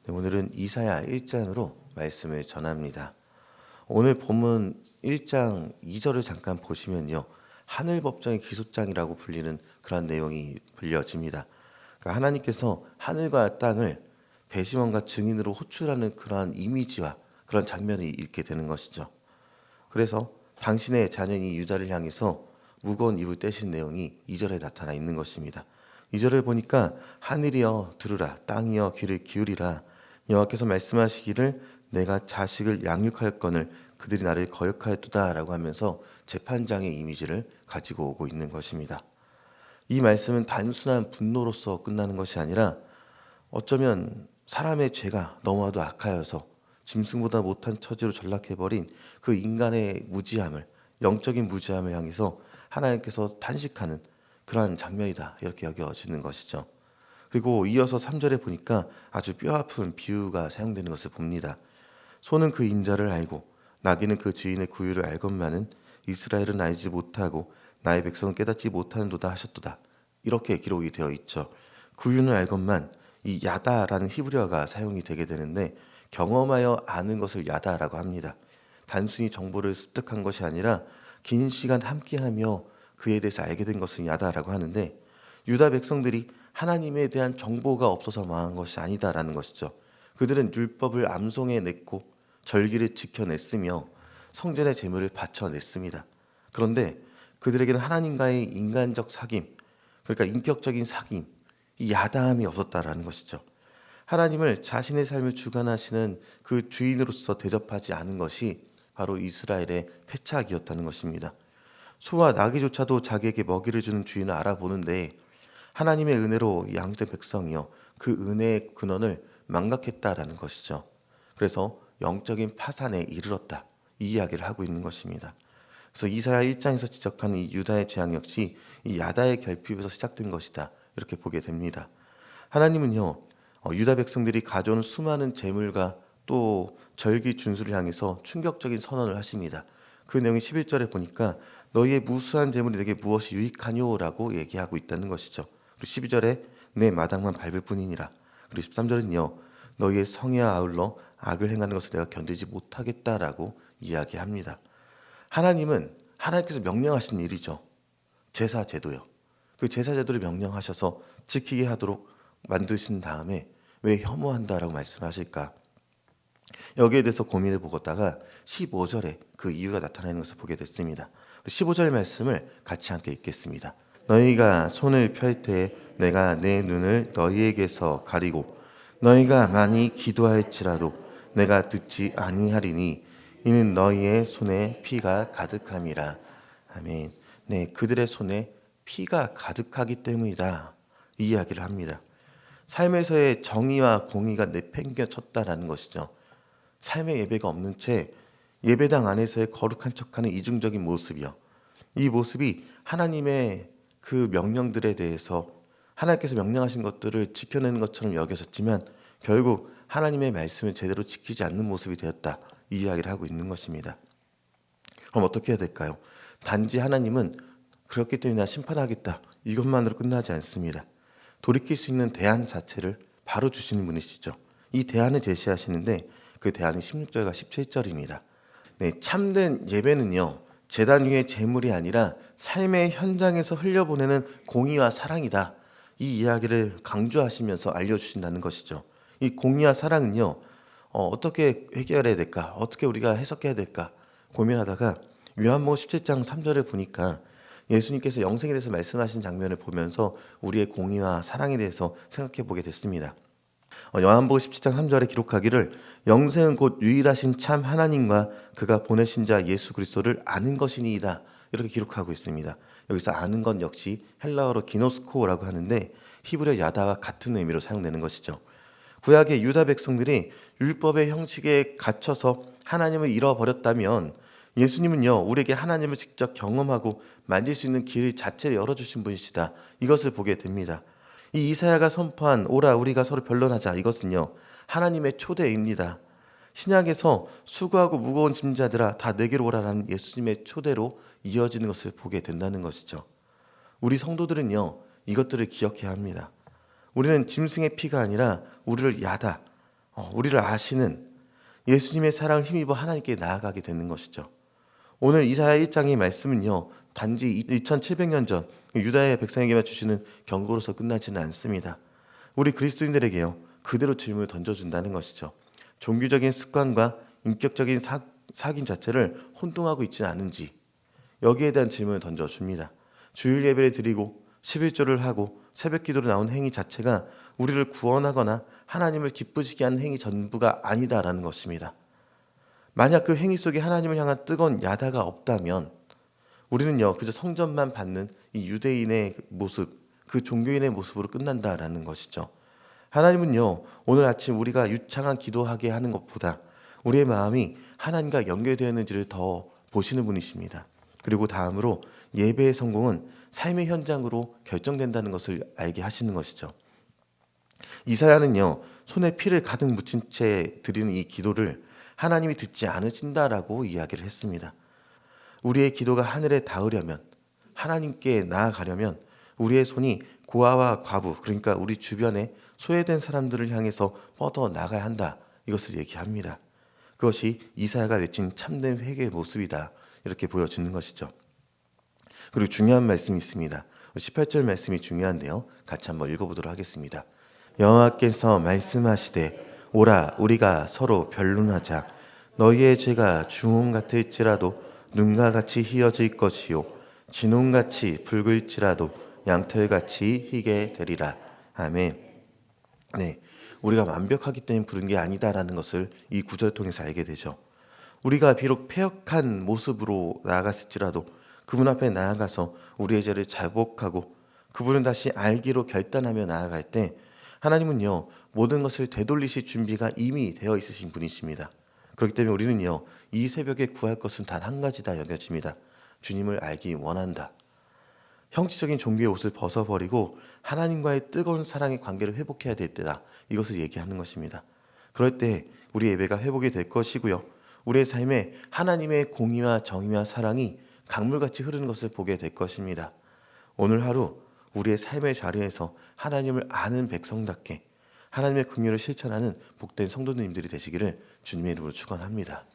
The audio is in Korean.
네, 오늘은 이사야 1장으로 말씀을 전합니다. 오늘 본문 1장 2절을 잠깐 보시면요. 하늘 법정의 기소장이라고 불리는 그런 내용이 불려집니다. 그러니까 하나님께서 하늘과 땅을 배심원과 증인으로 호출하는 그러한 이미지와 그런 장면을 읽게 되는 것이죠. 그래서 당신의 자녀인 유다를 향해서 무거운 입을 떼신 내용이 2절에 나타나 있는 것입니다. 2절을 보니까 하늘이여 들으라, 땅이여 귀를 기울이라. 여호와께서 말씀하시기를 내가 자식을 양육하였거늘 그들이 나를 거역하였도다라고 하면서 재판장의 이미지를 가지고 오고 있는 것입니다. 이 말씀은 단순한 분노로서 끝나는 것이 아니라 어쩌면 사람의 죄가 너무나도 악하여서 짐승보다 못한 처지로 전락해버린 그 인간의 무지함을, 영적인 무지함을 향해서 하나님께서 탄식하는 그러한 장면이다, 이렇게 여겨지는 것이죠. 그리고 이어서 3절에 보니까 아주 뼈아픈 비유가 사용되는 것을 봅니다. 소는 그 임자를 알고 나귀는 그 주인의 구유를 알건만은 이스라엘은 알지 못하고 나의 백성은 깨닫지 못하는도다 하셨도다. 이렇게 기록이 되어 있죠. 구유는 알건만, 이 야다라는 히브리어가 사용이 되게 되는데 경험하여 아는 것을 야다라고 합니다. 단순히 정보를 습득한 것이 아니라 긴 시간 함께하며 그에 대해서 알게 된 것을 야다라고 하는데, 유다 백성들이 하나님에 대한 정보가 없어서 망한 것이 아니다라는 것이죠. 그들은 율법을 암송해냈고 절기를 지켜냈으며 성전의 제물을 바쳐냈습니다. 그런데 그들에게는 하나님과의 인간적 사귐, 그러니까 인격적인 사귐, 이 야다함이 없었다라는 것이죠. 하나님을 자신의 삶을 주관하시는 그 주인으로서 대접하지 않은 것이 바로 이스라엘의 패착이었다는 것입니다. 소와 나귀조차도 자기에게 먹이를 주는 주인을 알아보는데 하나님의 은혜로 양육된 백성이요, 그 은혜의 근원을 망각했다라는 것이죠. 그래서 영적인 파산에 이르렀다, 이 이야기를 하고 있는 것입니다. 그래서 이사야 1장에서 지적하는 이 유다의 재앙 역시 이 야다의 결핍에서 시작된 것이다, 이렇게 보게 됩니다. 하나님은요, 유다 백성들이 가져온 수많은 재물과 또 절기 준수를 향해서 충격적인 선언을 하십니다. 그 내용이 11절에 보니까 너희의 무수한 재물이 내게 무엇이 유익하뇨라고 얘기하고 있다는 것이죠. 그리고 12절에 내 마당만 밟을 뿐이니라. 그리고 13절은요, 너희의 성에 아울러 악을 행하는 것을 내가 견디지 못하겠다라고 이야기합니다. 하나님은 하나님께서 명령하신 일이죠. 제사 제도요. 그 제사 제도를 명령하셔서 지키게 하도록 만드신 다음에 왜 혐오한다라고 말씀하실까? 여기에 대해서 고민해 보다가 15절에 그 이유가 나타나는 것을 보게 됐습니다. 15절 말씀을 같이 함께 읽겠습니다. 너희가 손을 펼 때 내가 내 눈을 너희에게서 가리고 너희가 많이 기도할지라도 내가 듣지 아니하리니 이는 너희의 손에 피가 가득함이라. 아멘. 네, 그들의 손에 피가 가득하기 때문이다, 이 이야기를 합니다. 삶에서의 정의와 공의가 내팽겨쳤다라는 것이죠. 삶의 예배가 없는 채 예배당 안에서의 거룩한 척하는 이중적인 모습이요, 이 모습이 하나님의 그 명령들에 대해서 하나님께서 명령하신 것들을 지켜내는 것처럼 여겨졌지만 결국 하나님의 말씀을 제대로 지키지 않는 모습이 되었다, 이 이야기를 하고 있는 것입니다. 그럼 어떻게 해야 될까요? 단지 하나님은 그렇기 때문에 심판하겠다, 이것만으로 끝나지 않습니다. 돌이킬 수 있는 대안 자체를 바로 주시는 분이시죠. 이 대안을 제시하시는데 그 대안이 16절과 17절입니다. 네, 참된 예배는요, 제단 위의 제물이 아니라 삶의 현장에서 흘려보내는 공의와 사랑이다, 이 이야기를 강조하시면서 알려주신다는 것이죠. 이 공의와 사랑은요, 어떻게 해결해야 될까, 어떻게 우리가 해석해야 될까 고민하다가 요한복음 17장 3절을 보니까 예수님께서 영생에 대해서 말씀하신 장면을 보면서 우리의 공의와 사랑에 대해서 생각해 보게 됐습니다. 요한복음 17장 3절에 기록하기를 영생은 곧 유일하신 참 하나님과 그가 보내신 자 예수 그리스도를 아는 것이니이다, 이렇게 기록하고 있습니다. 여기서 아는 건 역시 헬라어로 기노스코라고 하는데 히브리어 야다와 같은 의미로 사용되는 것이죠. 구약의 유다 백성들이 율법의 형식에 갇혀서 하나님을 잃어버렸다면 예수님은요, 우리에게 하나님을 직접 경험하고 만질 수 있는 길 자체를 열어주신 분이시다, 이것을 보게 됩니다. 이 이사야가 선포한 오라 우리가 서로 변론하자, 이것은요 하나님의 초대입니다. 신약에서 수고하고 무거운 짐자들아 다 내게로 오라라는 예수님의 초대로 이어지는 것을 보게 된다는 것이죠. 우리 성도들은요 이것들을 기억해야 합니다. 우리는 짐승의 피가 아니라 우리를 야다, 우리를 아시는 예수님의 사랑을 힘입어 하나님께 나아가게 되는 것이죠. 오늘 이사야 1장의 말씀은요, 단지 2700년 전 유다의 백성에게만 주시는 경고로서 끝나지는 않습니다. 우리 그리스도인들에게요, 그대로 질문을 던져준다는 것이죠. 종교적인 습관과 인격적인 사귐 자체를 혼동하고 있지는 않은지 여기에 대한 질문을 던져줍니다. 주일 예배를 드리고 11조를 하고 새벽 기도로 나온 행위 자체가 우리를 구원하거나 하나님을 기쁘시게 하는 행위 전부가 아니다라는 것입니다. 만약 그 행위 속에 하나님을 향한 뜨거운 야다가 없다면 우리는요, 그저 성전만 받는 이 유대인의 모습, 그 종교인의 모습으로 끝난다라는 것이죠. 하나님은요, 오늘 아침 우리가 유창한 기도하게 하는 것보다 우리의 마음이 하나님과 연결되어 있는지를 더 보시는 분이십니다. 그리고 다음으로 예배의 성공은 삶의 현장으로 결정된다는 것을 알게 하시는 것이죠. 이사야는요, 손에 피를 가득 묻힌 채 드리는 이 기도를 하나님이 듣지 않으신다라고 이야기를 했습니다. 우리의 기도가 하늘에 닿으려면, 하나님께 나아가려면 우리의 손이 고아와 과부, 그러니까 우리 주변에 소외된 사람들을 향해서 뻗어 나가야 한다, 이것을 얘기합니다. 그것이 이사야가 외친 참된 회개의 모습이다, 이렇게 보여주는 것이죠. 그리고 중요한 말씀이 있습니다. 18절 말씀이 중요한데요, 같이 한번 읽어보도록 하겠습니다. 여호와께서 말씀하시되 오라 우리가 서로 변론하자. 너희의 죄가 주홍 같을지라도 눈과 같이 희어질 것이요 진홍같이 붉을지라도 양털같이 희게 되리라. 아멘. 네, 우리가 완벽하기 때문에 부른 게 아니다라는 것을 이 구절 통해서 알게 되죠. 우리가 비록 패역한 모습으로 나아갔을지라도 그분 앞에 나아가서 우리의 죄를 자복하고 그분을 다시 알기로 결단하며 나아갈 때 하나님은요, 모든 것을 되돌리실 준비가 이미 되어 있으신 분이십니다. 그렇기 때문에 우리는요, 이 새벽에 구할 것은 단 한 가지다 여겨집니다. 주님을 알기 원한다. 형식적인 종교의 옷을 벗어버리고 하나님과의 뜨거운 사랑의 관계를 회복해야 될 때다, 이것을 얘기하는 것입니다. 그럴 때 우리 예배가 회복이 될 것이고요, 우리의 삶에 하나님의 공의와 정의와 사랑이 강물같이 흐르는 것을 보게 될 것입니다. 오늘 하루 우리의 삶의 자리에서 하나님을 아는 백성답게 하나님의 긍휼을 실천하는 복된 성도님들이 되시기를 주님의 이름으로 축원합니다.